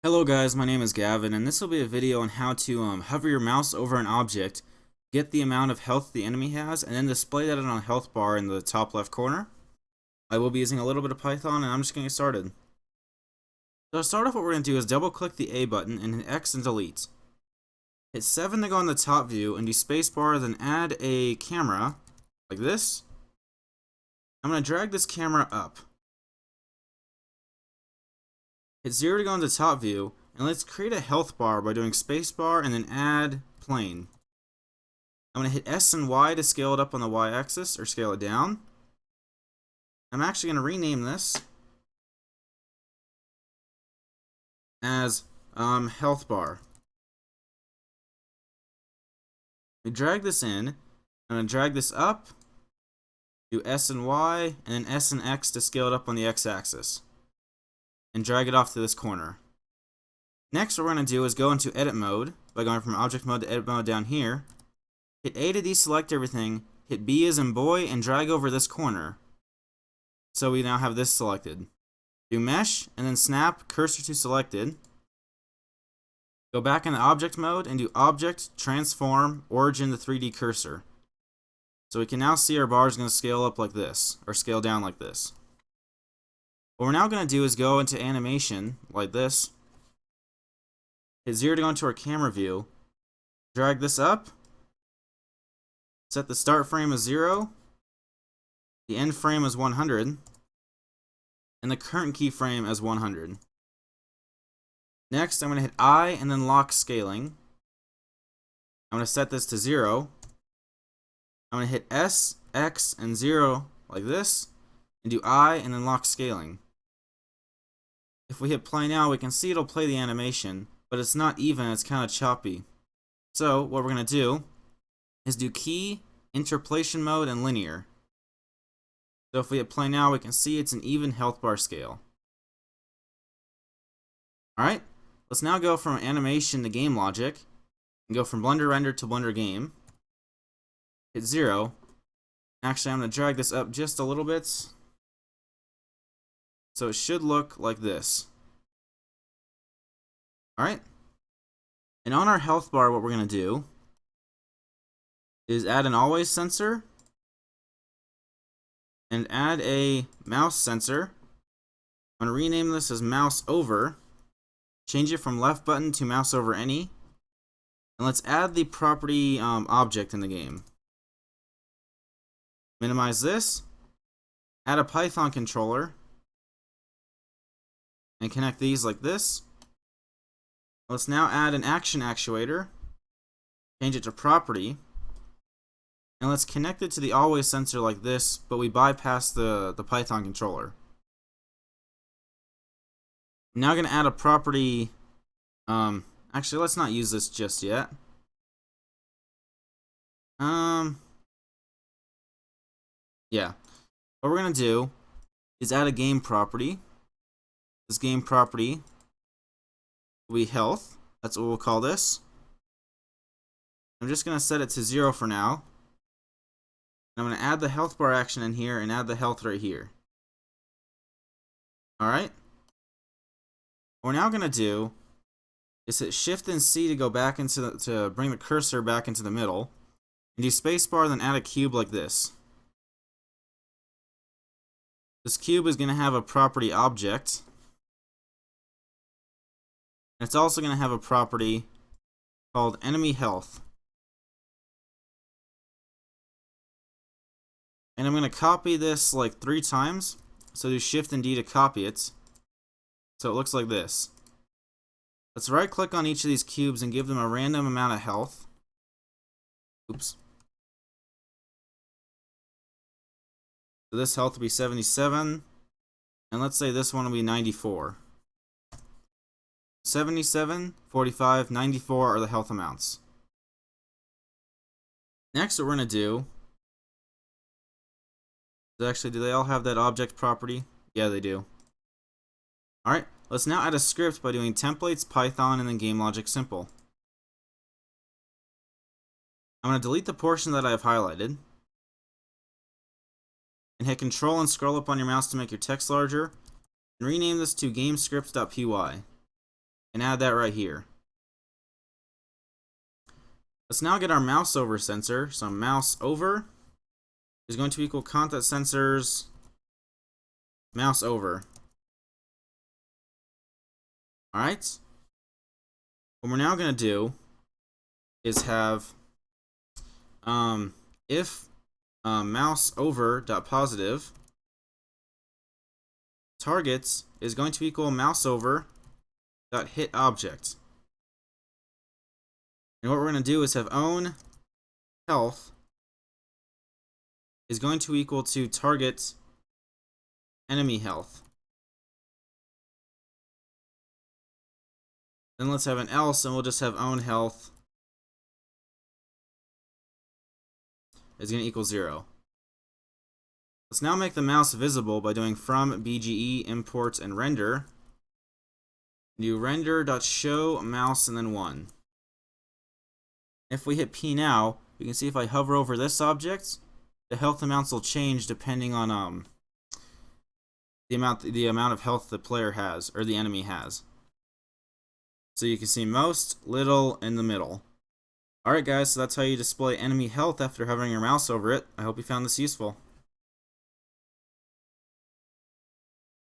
Hello guys, my name is Gavin, and this will be a video on how to hover your mouse over an object, get the amount of health the enemy has, and then display that on a health bar in the top left corner. I will be using a little bit of Python, and I'm just going to get started. So to start off, what we're going to do is double click the A button and hit X and delete. Hit 7 to go in the top view and do spacebar, then add a camera, like this. I'm going to drag this camera up. Hit 0 to go into top view, and let's create a health bar by doing spacebar and then add plane. I'm going to hit S and Y to scale it up on the Y-axis, or scale it down. I'm actually going to rename this as health bar. We drag this in. I'm going to drag this up, do S and Y, and then S and X to scale it up on the X-axis, and drag it off to this corner. Next, what we're going to do is go into edit mode by going from object mode to edit mode down here. Hit A to deselect everything, hit B as in boy, and drag over this corner. So we now have this selected. Do mesh, and then snap cursor to selected. Go back into object mode and do object, transform, origin to 3D cursor. So we can now see our bar is going to scale up like this, or scale down like this. What we're now going to do is go into animation, like this. Hit 0 to go into our camera view. Drag this up. Set the start frame as 0. The end frame as 100. And the current keyframe as 100. Next, I'm going to hit I and then lock scaling. I'm going to set this to 0. I'm going to hit S, X, and 0 like this. And do I and then lock scaling. If we hit play now, we can see it'll play the animation, but it's not even, it's kind of choppy. So what we're going to do is do key, interpolation mode, and linear. So if we hit play now, we can see it's an even health bar scale. Alright, let's now go from animation to game logic, and go from Blender render to Blender game. Hit 0. Actually, I'm going to drag this up just a little bit. So it should look like this. Alright. And on our health bar, what we're going to do is add an always sensor and add a mouse sensor. I'm going to rename this as mouse over. Change it from left button to mouse over any. And let's add the property object in the game. Minimize this. Add a Python controller. And connect these like this. Let's now add an action actuator. Change it to property. And let's connect it to the always sensor like this, but we bypass the Python controller. I'm now going to add a property. Actually, let's not use this just yet. Yeah. What we're going to do is add a game property. This game property will be health. That's what we'll call this. I'm just going to set it to 0 for now. I'm going to add the health bar action in here and add the health right here. Alright. What we're now going to do is hit Shift and C to go back into to bring the cursor back into the middle. And do spacebar, then add a cube like this. This cube is going to have a property object. It's also going to have a property called enemy health. And I'm going to copy this like 3 times. So do Shift and D to copy it. So it looks like this. Let's right click on each of these cubes and give them a random amount of health. Oops. So this health will be 77. And let's say this one will be 94. 77, 45, 94 are the health amounts. Next, what we're going to do is actually, do they all have that object property? Yeah, they do. Alright, let's now add a script by doing templates, Python, and then game logic simple. I'm going to delete the portion that I have highlighted. And hit Control and scroll up on your mouse to make your text larger. And rename this to gamescript.py. and add that right here. Let's now get our mouse over sensor. So mouse over is going to equal contact sensors mouse over. Alright? What we're now going to do is have if mouse over dot positive targets is going to equal mouse over dot hit object. And what we're going to do is have own health is going to equal to target enemy health. Then let's have an else, and we'll just have own health is going to equal 0. Let's now make the mouse visible by doing from BGE import and render. Do render.show mouse and then 1. If we hit P now, we can see if I hover over this object, the health amounts will change depending on the amount of health the player has or the enemy has. So you can see most, little, in the middle. Alright guys, so that's how you display enemy health after hovering your mouse over it. I hope you found this useful.